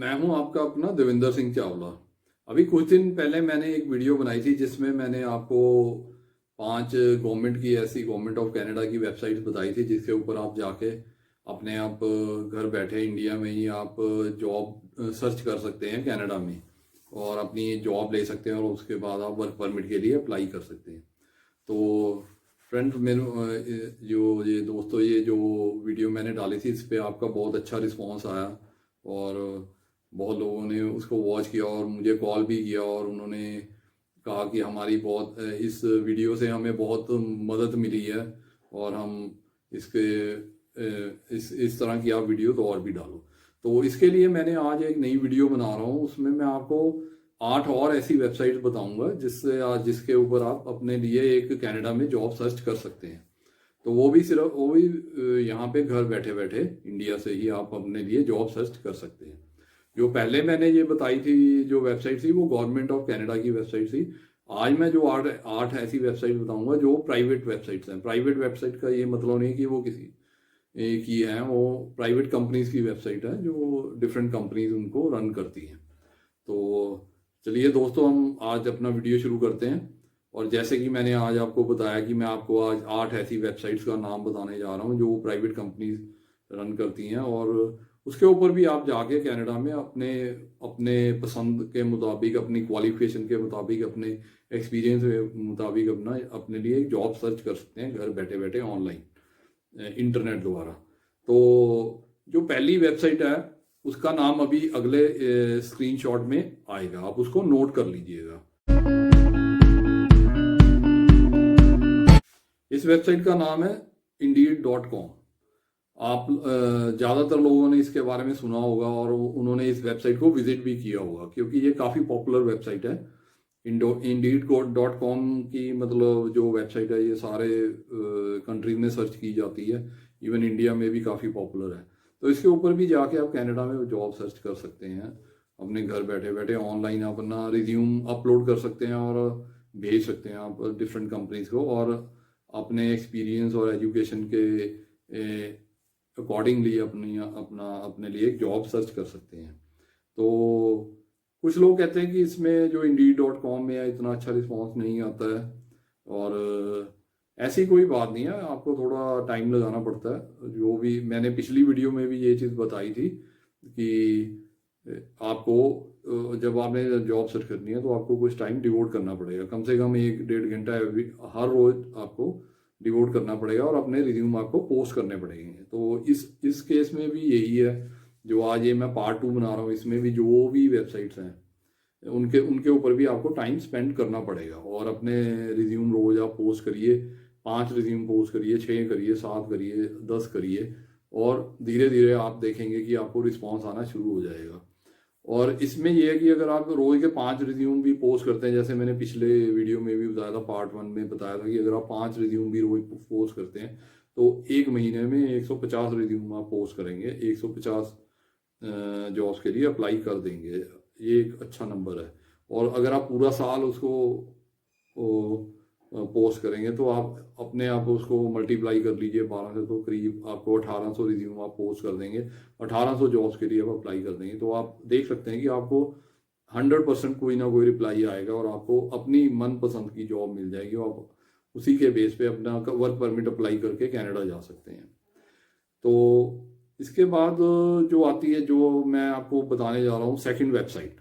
मैं हूं आपका अपना देवेंद्र सिंह चावला। अभी कुछ दिन पहले मैंने एक वीडियो बनाई थी जिसमें मैंने आपको 5 गवर्नमेंट की ऐसी गवर्नमेंट ऑफ कनाडा की वेबसाइट्स बताई थी जिसके ऊपर आप जाके अपने आप घर बैठे इंडिया में ही आप जॉब सर्च कर सकते हैं कनाडा में, और अपनी जॉब ले सकते हैं और उसके बाद आप वर्क परमिट के लिए अप्लाई कर सकते हैं। तो फ्रेंड्स, मेरे जो ये दोस्तों, ये जो वीडियो मैंने डाली थी इस पर आपका बहुत अच्छा रिस्पांस आया और बहुत लोगों ने उसको वॉच किया और मुझे कॉल भी किया और उन्होंने कहा कि हमारी बहुत इस वीडियो से हमें बहुत मदद मिली है और हम इसके इस तरह की आप वीडियो तो और भी डालो। तो इसके लिए मैंने आज एक नई वीडियो बना रहा हूँ। उसमें मैं आपको 8 और ऐसी वेबसाइट्स बताऊंगा जिसके ऊपर आप अपने लिए एक कनाडा में जॉब सर्च कर सकते हैं। तो वो भी यहाँ पे घर बैठे बैठे इंडिया से ही आप अपने लिए जॉब सर्च कर सकते हैं। जो पहले मैंने ये बताई थी जो वेबसाइट थी वो गवर्नमेंट ऑफ कनाडा की वेबसाइट थी। आज मैं जो आठ ऐसी वेबसाइट बताऊंगा जो प्राइवेट वेबसाइट्स हैं। प्राइवेट वेबसाइट का ये मतलब नहीं कि वो किसी एक ही है, वो प्राइवेट कंपनीज की वेबसाइट है जो डिफरेंट कंपनीज उनको रन करती हैं। तो चलिए दोस्तों, हम आज अपना वीडियो शुरू करते हैं। और जैसे कि मैंने आज आपको बताया कि मैं आपको आज 8 ऐसी वेबसाइट्स का नाम बताने जा रहा हूँ जो प्राइवेट कंपनीज रन करती हैं, और उसके ऊपर भी आप जाके कनाडा में अपने अपने पसंद के मुताबिक, अपनी क्वालिफिकेशन के मुताबिक, अपने एक्सपीरियंस के मुताबिक अपने लिए एक जॉब सर्च कर सकते हैं घर बैठे बैठे ऑनलाइन इंटरनेट द्वारा। तो जो पहली वेबसाइट है उसका नाम अभी अगले स्क्रीनशॉट में आएगा, आप उसको नोट कर लीजिएगा। इस वेबसाइट का नाम है Indeed.com। आप ज़्यादातर लोगों ने इसके बारे में सुना होगा और उन्होंने इस वेबसाइट को विजिट भी किया होगा क्योंकि ये काफ़ी पॉपुलर वेबसाइट है। Indeed.com की मतलब जो वेबसाइट है ये सारे कंट्रीज में सर्च की जाती है, इवन इंडिया में भी काफ़ी पॉपुलर है। तो इसके ऊपर भी जाके आप कनाडा में जॉब सर्च कर सकते हैं। अपने घर बैठे बैठे ऑनलाइन अपना रिज्यूम अपलोड कर सकते हैं और भेज सकते हैं आप डिफरेंट कंपनीज को, और अपने एक्सपीरियंस और एजुकेशन के अकॉर्डिंगली अपने लिए एक जॉब सर्च कर सकते हैं। तो कुछ लोग कहते हैं कि इसमें जो Indeed.com में है इतना अच्छा रिस्पांस नहीं आता है, और ऐसी कोई बात नहीं है, आपको थोड़ा टाइम लगाना पड़ता है। जो भी मैंने पिछली वीडियो में भी ये चीज़ बताई थी कि आपको जब आपने जॉब सर्च करनी है तो आपको कुछ टाइम डिवोट करना पड़ेगा, कम से कम 1-1.5 घंटा हर रोज आपको डिवोट करना पड़ेगा और अपने रिज्यूम आपको पोस्ट करने पड़ेंगे। तो इस केस में भी यही है। जो आज ये मैं पार्ट 2 बना रहा हूँ इसमें भी जो भी वेबसाइट्स हैं उनके ऊपर भी आपको टाइम स्पेंड करना पड़ेगा, और अपने रिज्यूम रोज आप पोस्ट करिए। 5 रिज्यूम पोस्ट करिए, 6 करिए, 7 करिए, 10 करिए, और धीरे धीरे आप देखेंगे कि आपको रिस्पॉन्स आना शुरू हो जाएगा। और इसमें यह है कि अगर आप रोज के 5 रिज्यूम भी पोस्ट करते हैं, जैसे मैंने पिछले वीडियो में भी बताया था, पार्ट 1 में बताया था कि अगर आप 5 रिज्यूम भी रोज पोस्ट करते हैं तो एक महीने में 150 रिज्यूम आप पोस्ट करेंगे, 150 जॉब्स के लिए अप्लाई कर देंगे। ये एक अच्छा नंबर है। और अगर आप पूरा साल उसको पोस्ट करेंगे तो आप अपने आप उसको मल्टीप्लाई कर लीजिए 12 से, तो करीब आपको 1800 रिज्यूम आप पोस्ट कर देंगे, 1800 जॉब्स के लिए आप अप्लाई कर देंगे। तो आप देख सकते हैं कि आपको 100% कोई ना कोई रिप्लाई आएगा और आपको अपनी मनपसंद की जॉब मिल जाएगी और आप उसी के बेस पे अपना वर्क परमिट अप्लाई करके कनाडा जा सकते हैं। तो इसके बाद जो आती है, जो मैं आपको बताने जा रहा हूँ सेकंड वेबसाइट,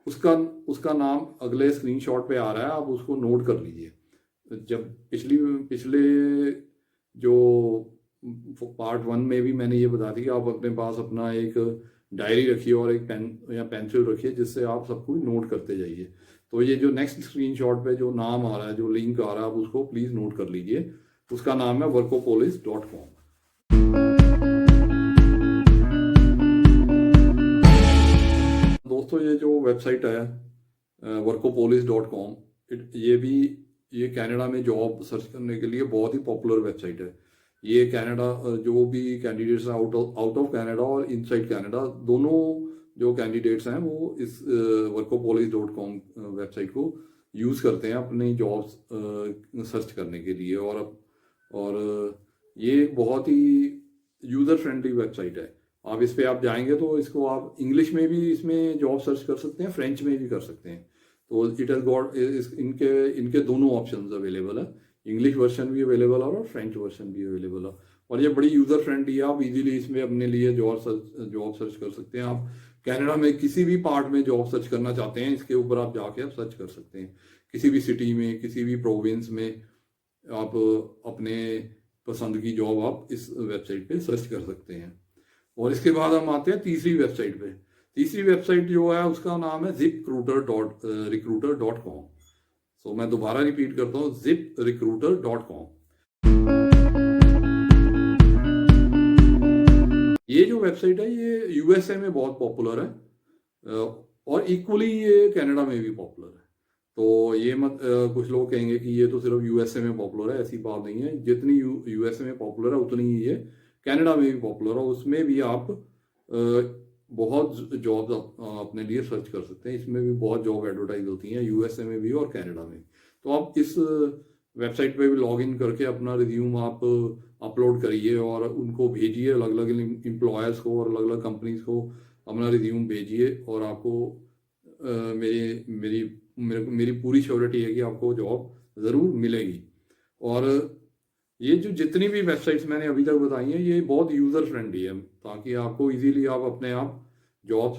उसका उसका नाम अगले स्क्रीनशॉट पे आ रहा है, आप उसको नोट कर लीजिए। जब पिछले जो पार्ट 1 में भी मैंने ये बता दी कि आप अपने पास अपना एक डायरी रखिए और एक पेन या पेंसिल रखिए जिससे आप सब कुछ नोट करते जाइए। तो ये जो नेक्स्ट स्क्रीनशॉट पे जो नाम आ रहा है, जो लिंक आ रहा है, आप उसको प्लीज़ नोट कर लीजिए। उसका नाम है workopolis.com। दोस्तों, ये जो वेबसाइट है workopolis.com, ये कनाडा में जॉब सर्च करने के लिए बहुत ही पॉपुलर वेबसाइट है। ये कनाडा जो भी कैंडिडेट्स हैं आउट ऑफ कनाडा और इनसाइड कनाडा, दोनों जो कैंडिडेट्स हैं वो इस workopolis.com वेबसाइट को यूज़ करते हैं अपनी जॉब्स सर्च करने के लिए। और ये एक बहुत ही यूज़र फ्रेंडली वेबसाइट है। आप इस पे आप जाएंगे तो इसको आप इंग्लिश में भी इसमें जॉब सर्च कर सकते हैं, फ्रेंच में भी कर सकते हैं। तो इट हैज़ गॉट इनके इनके दोनों ऑप्शंस अवेलेबल है, इंग्लिश वर्जन भी अवेलेबल है और फ्रेंच वर्जन भी अवेलेबल है। और ये बड़ी यूज़र फ्रेंडली है, आप इजीली इसमें अपने लिए जॉब सर्च कर सकते हैं। आप कनाडा में किसी भी पार्ट में जॉब सर्च करना चाहते हैं, इसके ऊपर आप जाके आप सर्च कर सकते हैं। किसी भी सिटी में, किसी भी प्रोविंस में आप अपने पसंद की जॉब आप इस वेबसाइट पे सर्च कर सकते हैं। और इसके बाद हम आते हैं तीसरी वेबसाइट पे। तीसरी वेबसाइट जो है उसका नाम है ziprecruiter.com। सो मैं दोबारा रिपीट करता हूँ, ziprecruiter.com। ये जो वेबसाइट है ये यूएसए में बहुत पॉपुलर है और इक्वली ये कनाडा में भी पॉपुलर है। तो ये मत कुछ लोग कहेंगे कि ये तो सिर्फ यूएसए में पॉपुलर है, ऐसी बात नहीं है। जितनी यूएसए में पॉपुलर है उतनी ही ये कनाडा में भी पॉपुलर है। उसमें भी आप बहुत जॉब अपने लिए सर्च कर सकते हैं। इसमें भी बहुत जॉब एडवर्टाइज होती हैं, यूएसए में भी और कनाडा में। तो आप इस वेबसाइट पे भी लॉग इन करके अपना रिज्यूम आप अपलोड करिए और उनको भेजिए, अलग अलग एम्प्लॉयर्स को और अलग अलग कंपनीज को अपना रिज्यूम भेजिए। और आपको मेरी पूरी श्योरिटी है कि आपको जॉब ज़रूर मिलेगी। और ये जो जितनी भी वेबसाइट्स मैंने अभी तक बताई हैं ये बहुत यूज़र फ्रेंडली है, ताकि आपको इजीली आप अपने आप जॉब्स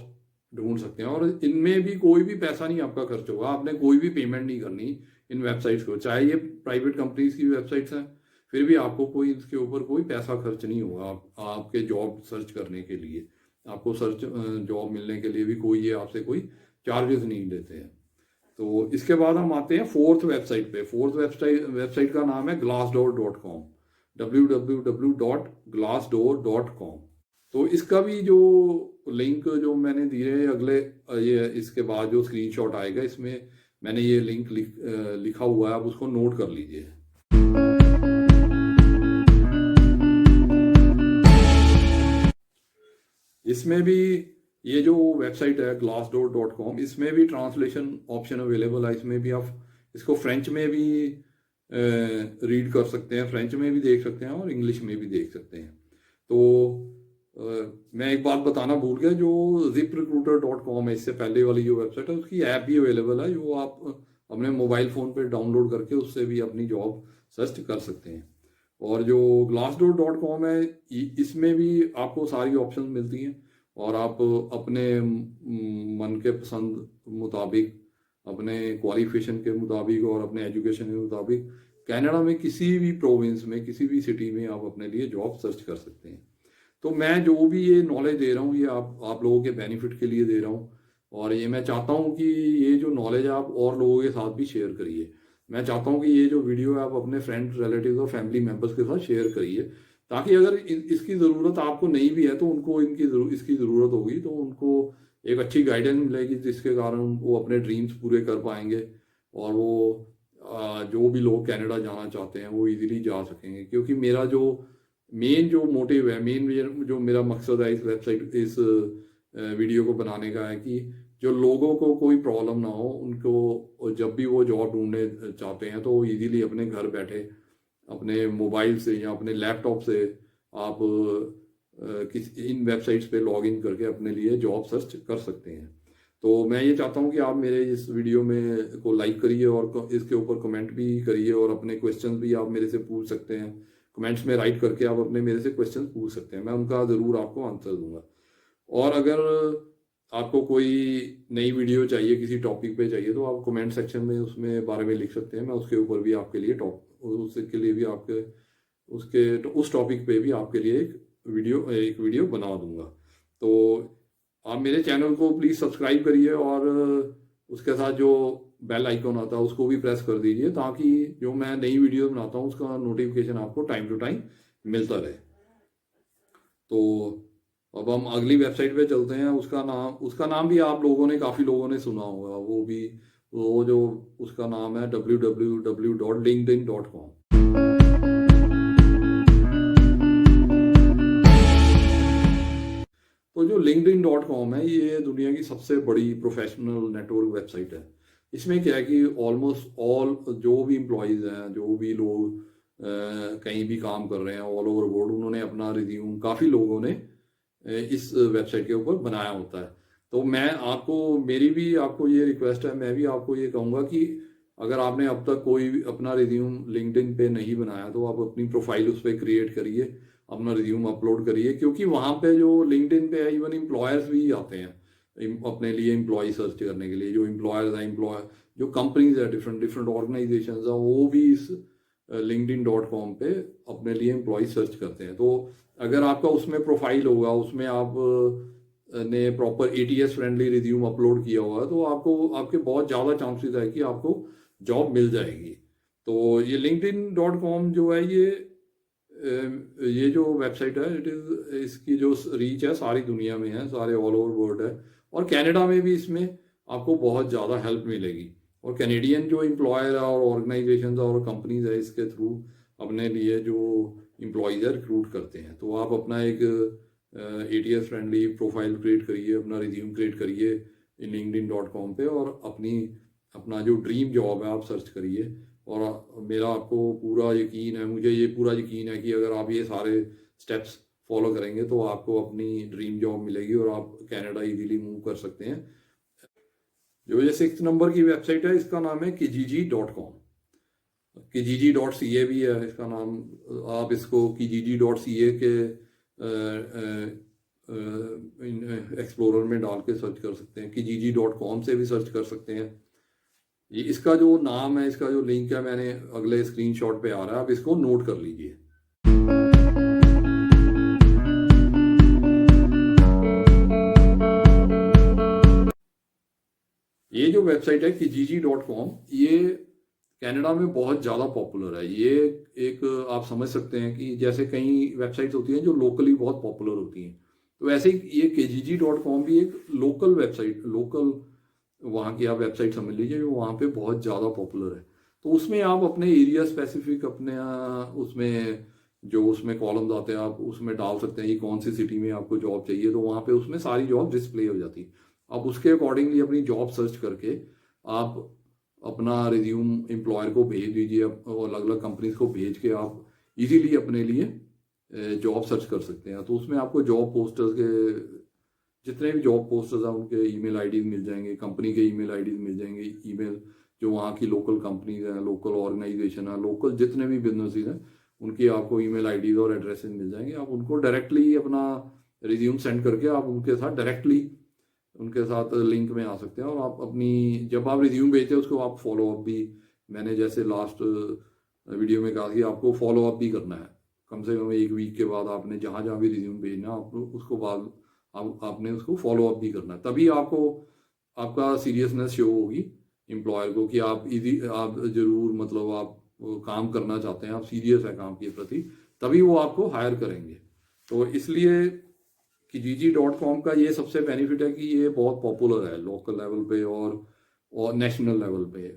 ढूंढ सकते हैं। और इनमें भी कोई भी पैसा नहीं आपका खर्च होगा, आपने कोई भी पेमेंट नहीं करनी इन वेबसाइट्स को। चाहे ये प्राइवेट कंपनीज की वेबसाइट्स हैं, फिर भी आपको कोई इसके ऊपर कोई पैसा खर्च नहीं होगा आपके जॉब सर्च करने के लिए। आपको जॉब मिलने के लिए भी कोई ये आपसे कोई चार्जेस नहीं लेते हैं। तो इसके बाद हम आते हैं फोर्थ वेबसाइट पे। फोर्थ वेबसाइट का नाम है glassdoor.com, www.glassdoor.com। तो इसका भी जो लिंक जो मैंने दिए है अगले ये इसके बाद जो स्क्रीनशॉट आएगा इसमें मैंने ये लिंक लिखा हुआ है, आप उसको नोट कर लीजिए। इसमें भी ये जो वेबसाइट है glassdoor.com, इसमें भी ट्रांसलेशन ऑप्शन अवेलेबल है। इसमें भी आप इसको फ्रेंच में भी रीड कर सकते हैं, फ्रेंच में भी देख सकते हैं और इंग्लिश में भी देख सकते हैं। तो मैं एक बात बताना भूल गया, जो ziprecruiter.com है, इससे पहले वाली जो वेबसाइट है उसकी ऐप भी अवेलेबल है, जो आप अपने मोबाइल फ़ोन पर डाउनलोड करके उससे भी अपनी जॉब सर्च कर सकते हैं। और जो glassdoor.com है इसमें भी आपको सारी ऑप्शन मिलती हैं और आप अपने मन के पसंद मुताबिक, अपने क्वालिफिकेशन के मुताबिक और अपने एजुकेशन के मुताबिक कनाडा में किसी भी प्रोविंस में, किसी भी सिटी में आप अपने लिए जॉब सर्च कर सकते हैं। तो मैं जो भी ये नॉलेज दे रहा हूँ ये आप लोगों के बेनिफिट के लिए दे रहा हूँ। और ये मैं चाहता हूँ कि ये जो नॉलेज है आप और लोगों के साथ भी शेयर करिए। मैं चाहता हूँ कि ये जो वीडियो है आप अपने फ्रेंड्स, रिलेटिव्स और फैमिली मेम्बर्स के साथ शेयर करिए, ताकि अगर इसकी ज़रूरत आपको नहीं भी है तो उनको इसकी ज़रूरत होगी तो उनको एक अच्छी गाइडेंस मिलेगी, जिसके कारण वो अपने ड्रीम्स पूरे कर पाएंगे और वो जो भी लोग कनाडा जाना चाहते हैं वो इजीली जा सकेंगे। क्योंकि मेरा जो मेन जो मोटिव है, मेन जो मेरा मकसद है इस वेबसाइट, इस वीडियो को बनाने का है कि जो लोगों को कोई प्रॉब्लम ना हो, उनको जब भी वो जॉब ढूंढने चाहते हैं तो वो इजीली अपने घर बैठे अपने मोबाइल से या अपने लैपटॉप से आप इन वेबसाइट्स पे लॉग इन करके अपने लिए जॉब सर्च कर सकते हैं। तो मैं ये चाहता हूँ कि आप मेरे इस वीडियो में को लाइक करिए और इसके ऊपर कमेंट भी करिए और अपने क्वेश्चन भी आप मेरे से पूछ सकते हैं। कमेंट्स में राइट करके आप अपने मेरे से क्वेश्चन पूछ सकते हैं, मैं उनका ज़रूर आपको आंसर दूंगा। और अगर आपको कोई नई वीडियो चाहिए, किसी टॉपिक पे चाहिए, तो आप कमेंट सेक्शन में उसमें बारे में लिख सकते हैं। मैं उसके ऊपर भी आपके लिए उसके लिए भी आपके उस टॉपिक पे भी आपके लिए एक वीडियो बना दूंगा। तो आप मेरे चैनल को प्लीज़ सब्सक्राइब करिए और उसके साथ जो बेल आइकॉन आता है उसको भी प्रेस कर दीजिए, ताकि जो मैं नई वीडियो बनाता हूँ उसका नोटिफिकेशन आपको टाइम टू टाइम मिलता रहे। तो अब हम अगली वेबसाइट पे चलते हैं। उसका नाम भी आप लोगों ने, काफ़ी लोगों ने सुना होगा। वो जो उसका नाम है www.linkedin.com। तो जो linkedin.com है ये दुनिया की सबसे बड़ी प्रोफेशनल नेटवर्क वेबसाइट है। इसमें क्या है कि ऑलमोस्ट ऑल जो भी एम्प्लॉयज़ हैं, जो भी लोग कहीं भी काम कर रहे हैं ऑल ओवर वर्ल्ड, उन्होंने अपना रिज्यूम, काफ़ी लोगों ने इस वेबसाइट के ऊपर बनाया होता है। तो मैं आपको, मेरी भी आपको ये रिक्वेस्ट है, मैं भी आपको ये कहूँगा कि अगर आपने अब तक कोई भी अपना रिज्यूम लिंक्डइन पे नहीं बनाया तो आप अपनी प्रोफाइल उस पर क्रिएट करिए, अपना रिज्यूम अपलोड करिए, क्योंकि वहाँ पे जो लिंक्डइन पे है इवन एम्प्लॉयर्स भी आते हैं अपने लिए एम्प्लॉय सर्च करने के लिए। जो एम्प्लॉयर्स हैं, जो कंपनीज है, डिफरेंट डिफरेंट ऑर्गेनाइजेशन है, वो भी इस linkedin.com पे अपने लिए एम्प्लॉय सर्च करते हैं। तो अगर आपका उसमें प्रोफाइल होगा, उसमें आप ने proper ATS friendly resume upload किया हुआ है, तो आपको, आपके बहुत ज़्यादा चांसेस है कि आपको जॉब मिल जाएगी। तो ये linkedin.com जो है, ये जो वेबसाइट है, इट इज़, इसकी जो रीच है सारी दुनिया में है, सारे ऑल ओवर वर्ल्ड है, और कनाडा में भी इसमें आपको बहुत ज़्यादा हेल्प मिलेगी। और कैनेडियन जो एम्प्लॉयर है और ऑर्गेनाइजेशन और कंपनीज है, इसके थ्रू अपने लिए जो एम्प्लॉयज़ है रिक्रूट करते हैं। तो आप अपना एक एटीएस फ्रेंडली प्रोफाइल क्रिएट करिए, अपना रिज्यूम क्रिएट करिए linkedin.com पे, और अपना जो ड्रीम जॉब है आप सर्च करिए। और मेरा आपको पूरा यकीन है, मुझे ये पूरा यकीन है कि अगर आप ये सारे स्टेप्स फॉलो करेंगे तो आपको अपनी ड्रीम जॉब मिलेगी और आप कनाडा इजीली मूव कर सकते हैं। जो ये 6 नंबर की वेबसाइट है, इसका नाम है kijiji.com। kijiji.ca भी है इसका नाम। आप इसको kijiji.ca के एक्सप्लोरर में डाल के सर्च कर सकते हैं, kijiji.com से भी सर्च कर सकते हैं। ये इसका जो नाम है, इसका जो लिंक है, मैंने अगले स्क्रीनशॉट पे आ रहा है, आप इसको नोट कर लीजिए। ये जो वेबसाइट है kijiji.com, ये कनाडा में बहुत ज़्यादा पॉपुलर है। ये एक, आप समझ सकते हैं कि जैसे कई वेबसाइट्स होती हैं जो लोकली बहुत पॉपुलर होती हैं, तो ऐसे ही ये kijiji.com भी एक लोकल वेबसाइट, लोकल वहाँ की आप वेबसाइट समझ लीजिए, जो वहाँ पे बहुत ज़्यादा पॉपुलर है। तो उसमें आप अपने एरिया स्पेसिफिक, अपने उसमें जो उसमें कॉलम्स आते हैं, आप उसमें डाल सकते हैं कि कौन सी सिटी में आपको जॉब चाहिए, तो वहाँ पे उसमें सारी जॉब डिस्प्ले हो जाती है। आप उसके अकॉर्डिंगली अपनी जॉब सर्च करके आप अपना रिज्यूम एम्प्लॉयर को भेज दीजिए, और अलग अलग कंपनीज को भेज के आप इजीली अपने लिए जॉब सर्च कर सकते हैं। तो उसमें आपको जॉब पोस्टर्स के, जितने भी जॉब पोस्टर्स हैं उनके ईमेल आईडीज मिल जाएंगे, कंपनी के ईमेल आईडीज मिल जाएंगे, ईमेल जो वहाँ की लोकल कंपनीज हैं, लोकल ऑर्गेनाइजेशन है, लोकल जितने भी बिजनेसेस हैं, उनकी आपको ईमेल आईडीज और एड्रेसेस मिल जाएंगे। आप उनको डायरेक्टली अपना रिज्यूम सेंड करके आप उनके साथ डायरेक्टली उनके साथ लिंक में आ सकते हैं। और आप अपनी, जब आप रिज्यूम भेजते हैं उसको आप फॉलो अप भी, मैंने जैसे लास्ट वीडियो में कहा कि आपको फॉलो अप भी करना है, कम से कम 1 वीक के बाद आपने जहाँ जहाँ भी रिज्यूम भेजना आप उसको बाद आपने उसको फॉलो अप भी करना है। तभी आपको, आपका सीरियसनेस शो होगी एम्प्लॉयर को कि आप आप जरूर, मतलब आप काम करना चाहते हैं, आप सीरियस है काम के प्रति, तभी वो आपको हायर करेंगे। तो इसलिए kijiji.com का ये सबसे बेनिफिट है कि ये बहुत पॉपुलर है लोकल लेवल पे और नेशनल लेवल पे।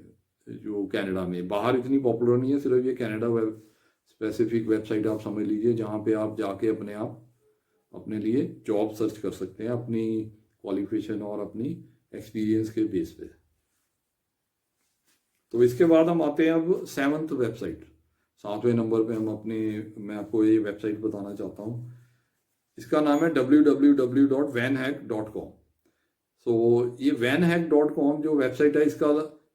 जो कनाडा में, बाहर इतनी पॉपुलर नहीं है, सिर्फ ये कनाडा वेब स्पेसिफिक वेबसाइट आप समझ लीजिए, जहाँ पे आप जाके अपने आप अपने लिए जॉब सर्च कर सकते हैं अपनी क्वालिफिकेशन और अपनी एक्सपीरियंस के बेस पे। तो इसके बाद हम आते हैं अब 7th वेबसाइट, 7वें नंबर पे हम अपने, मैं आपको ये वेबसाइट बताना चाहता हूँ। इसका नाम है www.vanhack.com। सो ये vanhack.com जो वेबसाइट है, इसका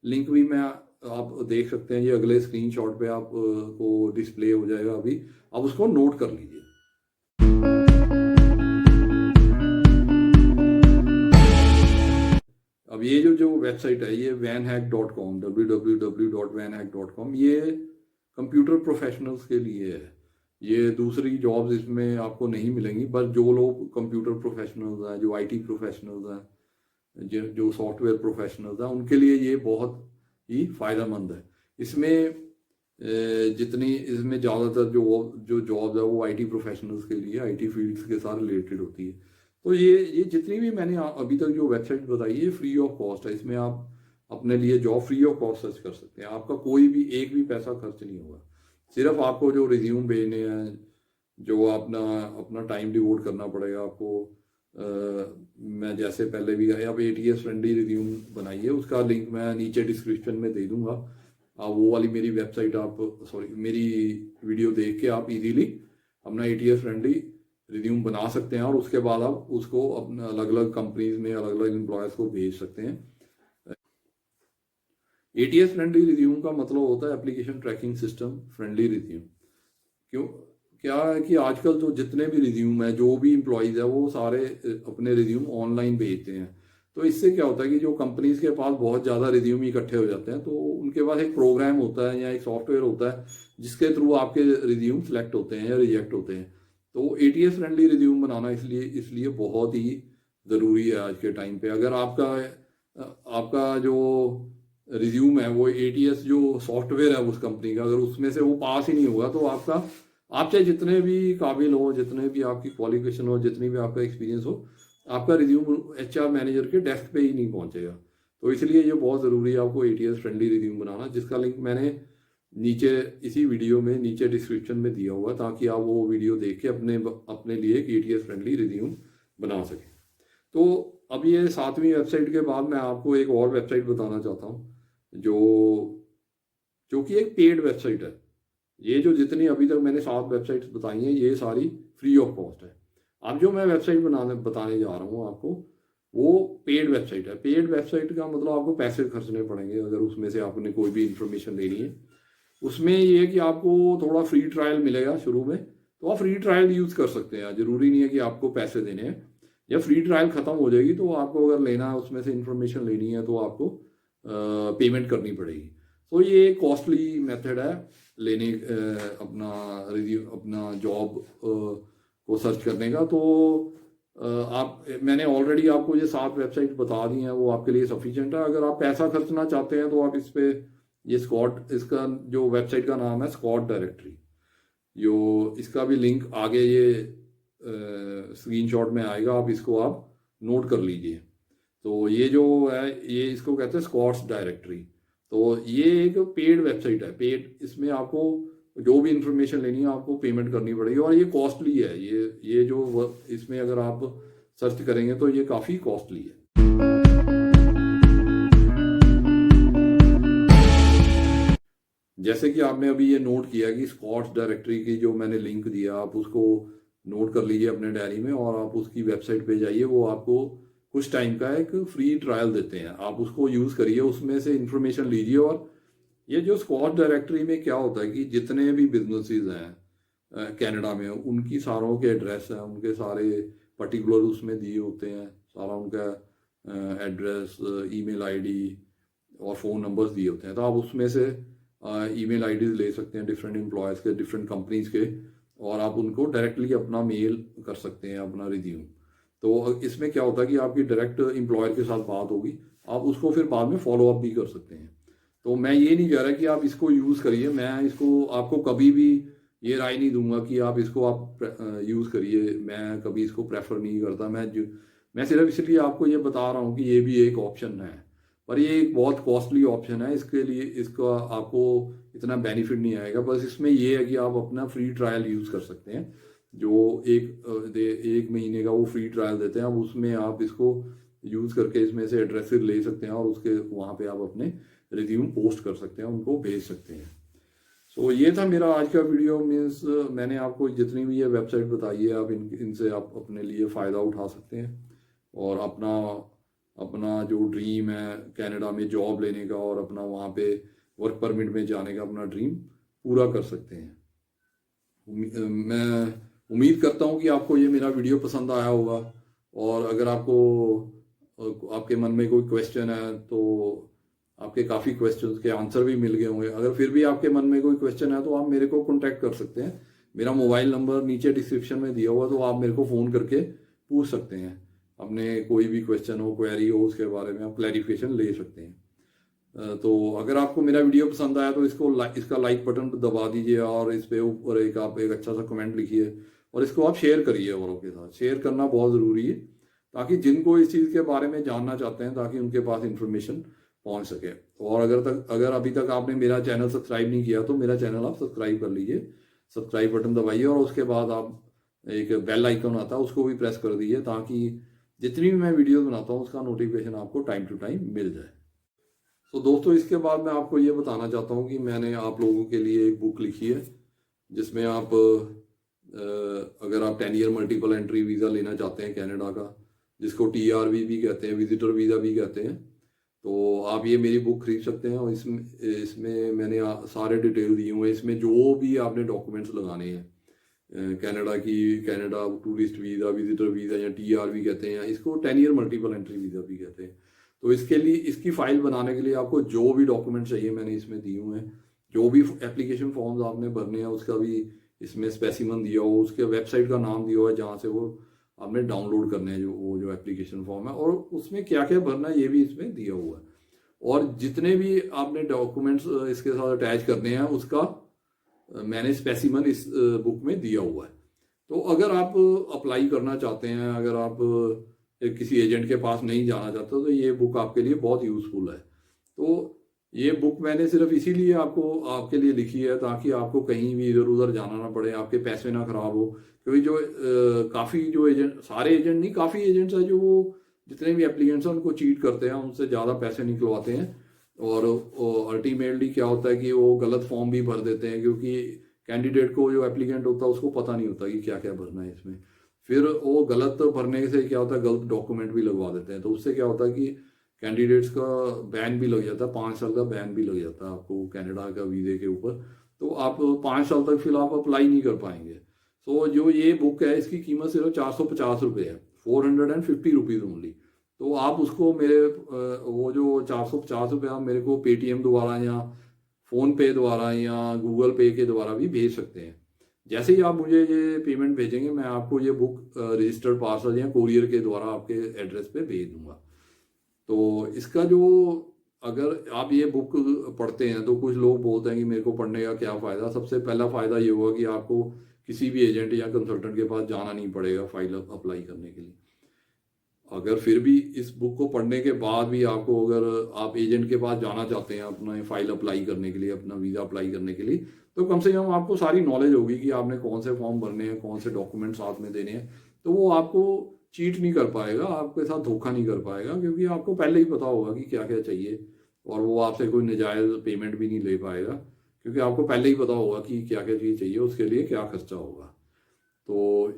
लिंक भी मैं, आप देख सकते हैं, ये अगले स्क्रीनशॉट पे आप को डिस्प्ले हो जाएगा अभी, आप उसको नोट कर लीजिए। अब ये जो वेबसाइट है, ये vanhack.com, www.vanhack.com, ये कंप्यूटर प्रोफेशनल्स के लिए है। ये दूसरी जॉब्स इसमें आपको नहीं मिलेंगी, पर जो लोग कंप्यूटर प्रोफेशनल्स हैं, जो आईटी प्रोफेशनल्स हैं, जो सॉफ्टवेयर प्रोफेशनल्स हैं, उनके लिए ये बहुत ही फायदेमंद है। इसमें जितनी, इसमें ज़्यादातर जो जॉब्स है वो आईटी प्रोफेशनल्स के लिए, आईटी फील्ड्स के साथ रिलेटेड होती है। तो ये जितनी भी मैंने अभी तक जो वेबसाइट बताई है, फ्री ऑफ कॉस्ट है। इसमें आप अपने लिए job free of cost search कर सकते हैं, आपका कोई भी एक भी पैसा खर्च नहीं होगा। सिर्फ आपको जो रिज्यूम भेजने हैं, जो अपना टाइम डिवोट करना पड़ेगा आपको। मैं जैसे पहले भी कहा, आप एटीएस फ्रेंडली रिज्यूम बनाइए, उसका लिंक मैं नीचे डिस्क्रिप्शन में दे दूंगा। आप वो वाली मेरी वेबसाइट, आप मेरी वीडियो देख के आप इजीली अपना एटीएस फ्रेंडली रिज्यूम बना सकते हैं और उसके बाद आप उसको अपने अलग अलग कंपनीज में अलग अलग एम्प्लॉयज़ को भेज सकते हैं। एटीएस फ्रेंडली रिज्यूम का मतलब होता है application tracking system friendly resume. क्यों, क्या है कि आजकल जो जितने भी रिज्यूम है, जो भी इम्प्लॉयज़ है, वो सारे अपने रिज्यूम ऑनलाइन भेजते हैं। तो इससे क्या होता है कि जो कंपनीज के पास बहुत ज़्यादा रिज्यूम इकट्ठे हो जाते हैं, तो उनके पास एक प्रोग्राम होता है या एक सॉफ्टवेयर होता है जिसके थ्रू आपके रिज्यूम सेलेक्ट होते हैं या रिजेक्ट होते हैं। तो एटीएस फ्रेंडली रिज्यूम बनाना इसलिए इसलिए बहुत ही ज़रूरी है आज के टाइम पे। अगर आपका आपका जो रिज्यूम है वो एटीएस जो सॉफ्टवेयर है उस कंपनी का, अगर उसमें से वो पास ही नहीं होगा, तो आपका, आप चाहे जितने भी काबिल हो, जितने भी आपकी क्वालिफिकेशन हो, जितनी भी आपका एक्सपीरियंस हो, आपका रिज्यूम एचआर मैनेजर के डेस्क पे ही नहीं पहुंचेगा। तो इसलिए ये बहुत ज़रूरी है आपको एटीएस फ्रेंडली रिज्यूम बनाना, जिसका लिंक मैंने नीचे इसी वीडियो में नीचे डिस्क्रिप्शन में दिया हुआ है, ताकि आप वो वीडियो देख के अपने अपने लिए एक एटीएस फ्रेंडली रिज्यूम बना सकें। तो अब ये 7वीं वेबसाइट के बाद मैं आपको एक और वेबसाइट बताना चाहता हूँ, जो जो कि एक पेड वेबसाइट है। ये जो जितनी अभी तक मैंने 7 वेबसाइट्स बताई हैं, ये सारी फ्री ऑफ कॉस्ट है। अब जो मैं वेबसाइट बताने जा रहा हूँ आपको, वो पेड वेबसाइट है। पेड वेबसाइट का मतलब आपको पैसे खर्चने पड़ेंगे अगर उसमें से आपने कोई भी इंफॉर्मेशन लेनी है। उसमें ये है कि आपको थोड़ा फ्री ट्रायल मिलेगा शुरू में, तो आप फ्री ट्रायल यूज़ कर सकते हैं। ज़रूरी नहीं है कि आपको पैसे देने हैं। जब फ्री ट्रायल ख़त्म हो जाएगी तो आपको अगर लेना है, उसमें से इंफॉर्मेशन लेनी है, तो आपको पेमेंट करनी पड़ेगी। तो ये कॉस्टली मेथड है लेने अपना रिव्यू, अपना जॉब को सर्च करने का। तो आप, मैंने ऑलरेडी आपको ये 7 वेबसाइट बता दी हैं, वो आपके लिए सफिशिएंट है। अगर आप पैसा खर्चना चाहते हैं तो आप इस पे, ये स्कॉट, इसका जो वेबसाइट का नाम है स्कॉट डायरेक्टरी, जो इसका भी लिंक आगे ये स्क्रीनशॉट में आएगा, आप इसको आप नोट कर लीजिए। तो ये जो है, ये इसको कहते हैं स्कॉट्स डायरेक्टरी। तो ये एक पेड वेबसाइट है, पेड। इसमें आपको जो भी इंफॉर्मेशन लेनी है आपको पेमेंट करनी पड़ेगी, और ये कॉस्टली है। ये जो इसमें अगर आप सर्च करेंगे तो ये काफ़ी कॉस्टली है। जैसे कि आपने अभी ये नोट किया कि स्कॉट्स डायरेक्टरी की जो मैंने लिंक दिया, आप उसको नोट कर लीजिए अपने डायरी में, और आप उसकी वेबसाइट पे जाइए। वो आपको कुछ टाइम का एक फ्री ट्रायल देते हैं, आप उसको यूज़ करिए, उसमें से इंफॉर्मेशन लीजिए। और ये जो स्कॉट डायरेक्टरी में क्या होता है कि जितने भी बिजनेसेस हैं कनाडा में, उनकी सारों के एड्रेस हैं, उनके सारे पर्टिकुलर उसमें दिए होते हैं, सारा उनका एड्रेस, ईमेल आईडी और फ़ोन नंबर्स दिए होते हैं। तो आप उसमें से ईमेल आईडीज ले सकते हैं डिफरेंट एम्प्लॉयज़ के, डिफरेंट कंपनीज के, और आप उनको डायरेक्टली अपना मेल कर सकते हैं अपना रिज्यूम। तो इसमें क्या होता है कि आपकी डायरेक्ट एम्प्लॉयर के साथ बात होगी, आप उसको फिर बाद में फॉलो अप भी कर सकते हैं। तो मैं ये नहीं कह रहा कि आप इसको यूज़ करिए, मैं इसको आपको कभी भी ये राय नहीं दूंगा कि आप इसको आप यूज़ करिए। मैं कभी इसको प्रेफर नहीं करता। मैं सिर्फ इसलिए आपको ये बता रहा हूँ कि ये भी एक ऑप्शन है, पर ये एक बहुत कॉस्टली ऑप्शन है। इसके लिए इसका आपको इतना बेनिफिट नहीं आएगा। बस इसमें ये है कि आप अपना फ्री ट्रायल यूज़ कर सकते हैं, जो एक महीने का वो फ्री ट्रायल देते हैं। अब उसमें आप इसको यूज़ करके इसमें से एड्रेसेस ले सकते हैं, और उसके वहाँ पे आप अपने रिज्यूम पोस्ट कर सकते हैं, उनको भेज सकते हैं। सो ये था मेरा आज का वीडियो। मीन्स मैंने आपको जितनी भी ये वेबसाइट बताई है, आप इनसे आप अपने लिए फ़ायदा उठा सकते हैं, और अपना जो ड्रीम है कनाडा में जॉब लेने का, और अपना वहाँ पे वर्क परमिट में जाने का अपना ड्रीम पूरा कर सकते हैं। मैं उम्मीद करता हूँ कि आपको ये मेरा वीडियो पसंद आया होगा, और अगर आपके मन में कोई क्वेश्चन है तो आपके काफ़ी क्वेश्चंस के आंसर भी मिल गए होंगे। अगर फिर भी आपके मन में कोई क्वेश्चन है तो आप मेरे को कॉन्टैक्ट कर सकते हैं। मेरा मोबाइल नंबर नीचे डिस्क्रिप्शन में दिया हुआ, तो आप मेरे को फ़ोन करके पूछ सकते हैं। अपने कोई भी क्वेश्चन हो, क्वेरी हो, उसके बारे में आप क्लैरिफिकेशन ले सकते हैं। तो अगर आपको मेरा वीडियो पसंद आया तो इसका लाइक बटन दबा दीजिए, और इस पे ऊपर आप एक अच्छा सा कमेंट लिखिए, और इसको आप शेयर करिए औरों के साथ। शेयर करना बहुत ज़रूरी है, ताकि जिनको इस चीज़ के बारे में जानना चाहते हैं, ताकि उनके पास इंफॉर्मेशन पहुंच सके। और अगर अभी तक आपने मेरा चैनल सब्सक्राइब नहीं किया तो मेरा चैनल आप सब्सक्राइब कर लीजिए। सब्सक्राइब बटन दबाइए, और उसके बाद आप एक बेल आइकन आता है, उसको भी प्रेस कर दीजिए, ताकि जितनी भी मैं वीडियो बनाता हूँ उसका नोटिफिकेशन आपको टाइम टू टाइम मिल जाए। तो दोस्तों, इसके बाद मैं आपको ये बताना चाहता हूँ कि मैंने आप लोगों के लिए एक बुक लिखी है, जिसमें आप अगर आप 10 ईयर मल्टीपल एंट्री वीज़ा लेना चाहते हैं कनाडा का, जिसको TRV भी कहते हैं, विजिटर वीज़ा भी कहते हैं, तो आप ये मेरी बुक खरीद सकते हैं। और इसमें इसमें मैंने सारे डिटेल दिए हुए हैं। इसमें जो भी आपने डॉक्यूमेंट्स लगाने हैं Canada tourist visa, visitor visa या TRV कहते हैं, या इसको 10 ईयर मल्टीपल एंट्री वीज़ा भी कहते हैं। तो इसके लिए, इसकी फ़ाइल बनाने के लिए आपको जो भी डॉक्यूमेंट चाहिए मैंने इसमें दिए हुए हैं। जो भी एप्लीकेशन फॉर्म्स आपने भरने हैं उसका भी इसमें स्पेसिमन दिया हो, उसके वेबसाइट का नाम दिया हुआ है जहाँ से वो आपने डाउनलोड करने हैं जो एप्लीकेशन फॉर्म है, और उसमें क्या क्या भरना है ये भी इसमें दिया हुआ है। और जितने भी आपने डॉक्यूमेंट्स इसके साथ अटैच करने हैं उसका मैंने स्पेसिमन इस बुक में दिया हुआ है। तो अगर आप अप्लाई करना चाहते हैं, अगर आप किसी एजेंट के पास नहीं जाना चाहते तो ये बुक आपके लिए बहुत यूज़फुल है। तो ये बुक मैंने सिर्फ इसीलिए आपके लिए लिखी है ताकि आपको कहीं भी इधर उधर जाना ना पड़े, आपके पैसे ना खराब हो। क्योंकि जो काफ़ी जो एजेंट, सारे एजेंट नहीं, काफ़ी एजेंट्स हैं जो वो जितने भी एप्लीकेंट्स हैं उनको चीट करते हैं, उनसे ज़्यादा पैसे निकलवाते हैं। और अल्टीमेटली क्या होता है कि वो गलत फॉर्म भी भर देते हैं, क्योंकि कैंडिडेट को, जो एप्लीकेंट होता है उसको पता नहीं होता कि क्या क्या भरना है इसमें। फिर वो गलत भरने से क्या होता है, गलत डॉक्यूमेंट भी लगवा देते हैं। तो उससे क्या होता है कि कैंडिडेट्स का बैन भी लग जाता है, 5 साल का बैन भी लग जाता है आपको कनाडा का वीज़े के ऊपर। तो आप 5 साल तक फिर आप अप्लाई नहीं कर पाएंगे। सो जो ये बुक है इसकी कीमत सिर्फ 450 रुपये है, 450 रुपीज़ ओनली। तो आप उसको मेरे वो जो 450 रुपये आप मेरे को पेटीएम द्वारा या फ़ोनपे द्वारा या गूगल पे के द्वारा भी भेज सकते हैं। जैसे ही आप मुझे ये पेमेंट भेजेंगे मैं आपको ये बुक रजिस्टर्ड पार्सल या कोरियर के द्वारा आपके एड्रेस पे भेज दूंगा। तो इसका जो, अगर आप ये बुक पढ़ते हैं तो कुछ लोग बोलते हैं कि मेरे को पढ़ने का क्या फ़ायदा। सबसे पहला फ़ायदा ये होगा कि आपको किसी भी एजेंट या कंसल्टेंट के पास जाना नहीं पड़ेगा फाइल अप्लाई करने के लिए। अगर फिर भी इस बुक को पढ़ने के बाद भी आपको, अगर आप एजेंट के पास जाना चाहते हैं अपना फाइल अप्लाई करने के लिए, अपना वीज़ा अप्लाई करने के लिए, तो कम से कम आपको सारी नॉलेज होगी कि आपने कौन से फॉर्म भरने हैं, कौन से डॉक्यूमेंट साथ में देने हैं। तो वो आपको चीट नहीं कर पाएगा, आपके साथ धोखा नहीं कर पाएगा, क्योंकि आपको पहले ही पता होगा कि क्या क्या चाहिए। और वो आपसे कोई नाजायज़ पेमेंट भी नहीं ले पाएगा, क्योंकि आपको पहले ही पता होगा कि क्या क्या चीज़ चाहिए, उसके लिए क्या खर्चा होगा। तो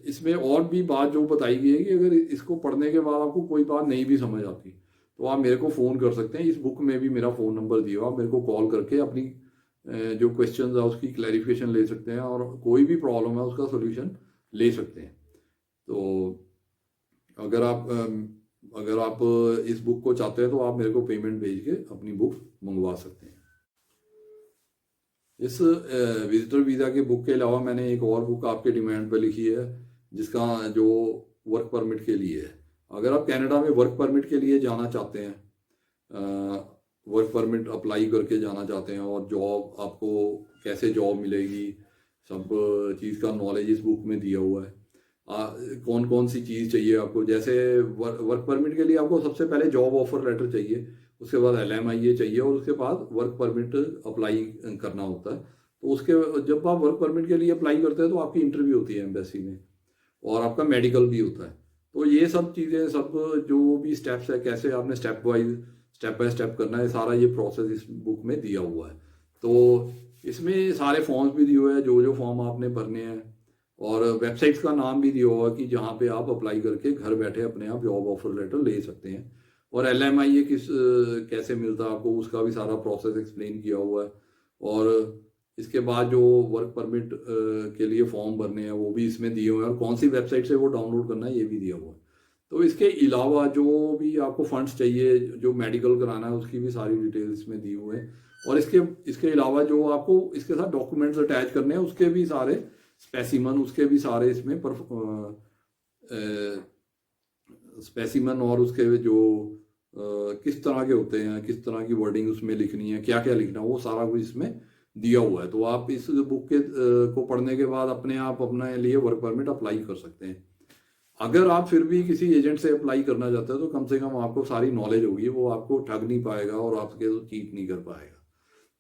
इसमें और भी बात जो बताई गई है कि अगर इसको पढ़ने के बाद आपको कोई बात नहीं भी समझ आती तो आप मेरे को फ़ोन कर सकते हैं। इस बुक में भी मेरा फ़ोन नंबर दिया हुआ, आप मेरे को कॉल करके अपनी जो क्वेश्चंस है उसकी क्लैरिफिकेशन ले सकते हैं, और कोई भी प्रॉब्लम है उसका सोल्यूशन ले सकते हैं। तो अगर आप इस बुक को चाहते हैं तो आप मेरे को पेमेंट भेज के अपनी बुक मंगवा सकते हैं। इस विजिटर वीज़ा के बुक के अलावा मैंने एक और बुक आपके डिमांड पर लिखी है, जिसका जो वर्क परमिट के लिए है। अगर आप कनाडा में वर्क परमिट के लिए जाना चाहते हैं, वर्क परमिट अप्लाई करके जाना चाहते हैं, और जॉब आपको कैसे जॉब मिलेगी, सब चीज़ का नॉलेज इस बुक में दिया हुआ है। कौन कौन सी चीज़ चाहिए आपको, जैसे वर्क परमिट के लिए आपको सबसे पहले जॉब ऑफर लेटर चाहिए, उसके बाद LMIA चाहिए, और उसके बाद वर्क परमिट अप्लाई करना होता है। तो उसके जब आप वर्क परमिट के लिए अप्लाई करते हैं तो आपकी इंटरव्यू होती है एम्बेसी में, और आपका मेडिकल भी होता है। तो ये सब चीज़ें, सब जो भी स्टेप्स है, कैसे आपने स्टेप बाय स्टेप करना है, सारा ये प्रोसेस इस बुक में दिया हुआ है। तो इसमें सारे फॉर्म्स भी दिए हुए हैं, जो जो फॉर्म आपने भरने हैं, और वेबसाइट्स का नाम भी दिया हुआ है कि जहाँ पे आप अप्लाई करके घर बैठे अपने आप जॉब ऑफर लेटर ले सकते हैं। और LMIA कैसे मिलता है आपको, उसका भी सारा प्रोसेस एक्सप्लेन किया हुआ है। और इसके बाद जो वर्क परमिट के लिए फॉर्म भरने हैं वो भी इसमें दिए हुए हैं, और कौन सी वेबसाइट से वो डाउनलोड करना है ये भी दिया हुआ है। तो इसके अलावा जो भी आपको फंड्स चाहिए, जो मेडिकल कराना है, उसकी भी सारी डिटेल्स इसमें दी हुए हैं। और इसके अलावा जो आपको इसके साथ डॉक्यूमेंट्स अटैच करने हैं उसके भी सारे स्पेसिमन, उसके भी सारे इसमें स्पेसिमन, और उसके जो किस तरह के होते हैं, किस तरह की वर्डिंग उसमें लिखनी है, क्या क्या लिखना है, वो सारा कुछ इसमें दिया हुआ है। तो आप इस बुक को पढ़ने के बाद अपने आप अपने लिए वर्क परमिट अप्लाई कर सकते हैं। अगर आप फिर भी किसी एजेंट से अप्लाई करना चाहते हैं तो कम से कम आपको सारी नॉलेज होगी, वो आपको ठग नहीं पाएगा और आपके चीट नहीं कर पाएगा।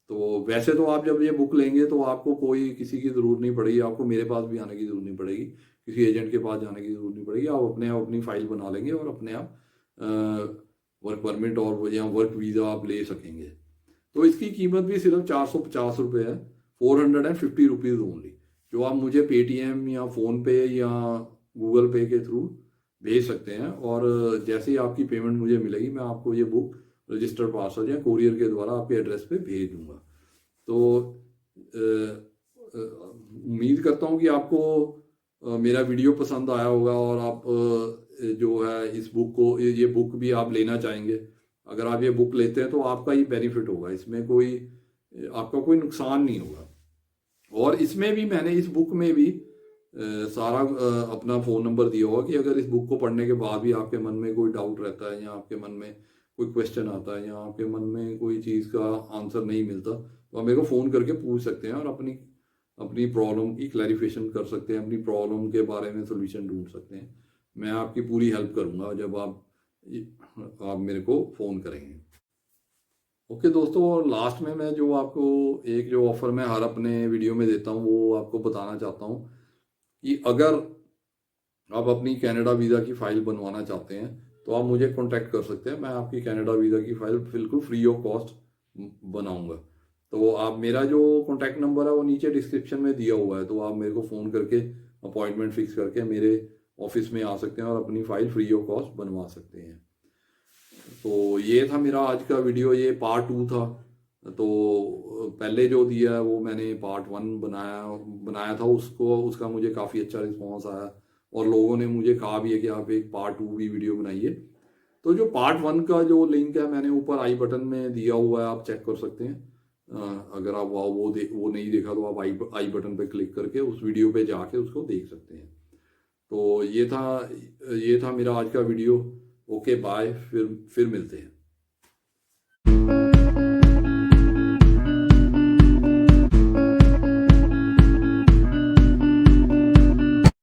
तो वैसे तो आप जब ये बुक लेंगे तो आपको कोई किसी की ज़रूरत नहीं पड़ेगी, आपको मेरे पास भी आने की ज़रूरत नहीं पड़ेगी, किसी एजेंट के पास जाने की ज़रूरत नहीं पड़ेगी। आप अपने आप अपनी फ़ाइल बना लेंगे और अपने आप वर्क परमिट और या वर्क वीज़ा आप ले सकेंगे। तो इसकी कीमत भी सिर्फ 450 रुपये है, ₹450 ओनली, जो आप मुझे पेटीएम या फ़ोनपे या गूगल पे के थ्रू भेज सकते हैं। और जैसे ही आपकी पेमेंट मुझे मिलेगी मैं आपको ये बुक रजिस्टर्ड पार्सल या कोरियर के द्वारा आपके एड्रेस पे भेज दूंगा। तो उम्मीद करता हूँ कि आपको मेरा वीडियो पसंद आया होगा और आप जो है इस बुक को, ये बुक भी आप लेना चाहेंगे। अगर आप ये बुक लेते हैं तो आपका ही बेनिफिट होगा, इसमें कोई आपका कोई नुकसान नहीं होगा। और इसमें भी मैंने इस बुक में भी सारा अपना फ़ोन नंबर दिया होगा कि अगर इस बुक को पढ़ने के बाद भी आपके मन में कोई डाउट रहता है या आपके मन में कोई क्वेश्चन आता है या आपके मन में कोई चीज़ का आंसर नहीं मिलता, तो आप मेरे को फ़ोन करके पूछ सकते हैं और अपनी अपनी प्रॉब्लम की क्लैरिफिकेशन कर सकते हैं, अपनी प्रॉब्लम के बारे में सोल्यूशन ढूंढ सकते हैं। मैं आपकी पूरी हेल्प करूँगा जब आप मेरे को फ़ोन करेंगे। ओके दोस्तों, और लास्ट में मैं जो आपको एक जो ऑफ़र मैं हर अपने वीडियो में देता हूँ वो आपको बताना चाहता हूँ कि अगर आप अपनी कनाडा वीज़ा की फ़ाइल बनवाना चाहते हैं तो आप मुझे कांटेक्ट कर सकते हैं। मैं आपकी कनाडा वीज़ा की फ़ाइल बिल्कुल फ्री ऑफ कॉस्ट बनाऊंगा। तो आप, मेरा जो कांटेक्ट नंबर है वो नीचे डिस्क्रिप्शन में दिया हुआ है, तो आप मेरे को फ़ोन करके अपॉइंटमेंट फिक्स करके मेरे ऑफिस में आ सकते हैं और अपनी फ़ाइल फ्री ऑफ कॉस्ट बनवा सकते हैं। तो ये था मेरा आज का वीडियो, ये पार्ट 2 था। तो पहले जो दिया है वो मैंने पार्ट 1 बनाया था, उसका मुझे काफ़ी अच्छा रिस्पॉन्स आया और लोगों ने मुझे कहा भी है कि आप एक पार्ट 2 भी वीडियो बनाइए। तो जो पार्ट 1 का जो लिंक है मैंने ऊपर आई बटन में दिया हुआ है, आप चेक कर सकते हैं। अगर आप वो नहीं देखा तो आप आई बटन पे क्लिक करके उस वीडियो पे जाके उसको देख सकते हैं। तो ये था मेरा आज का वीडियो। ओके बाय, फिर मिलते हैं।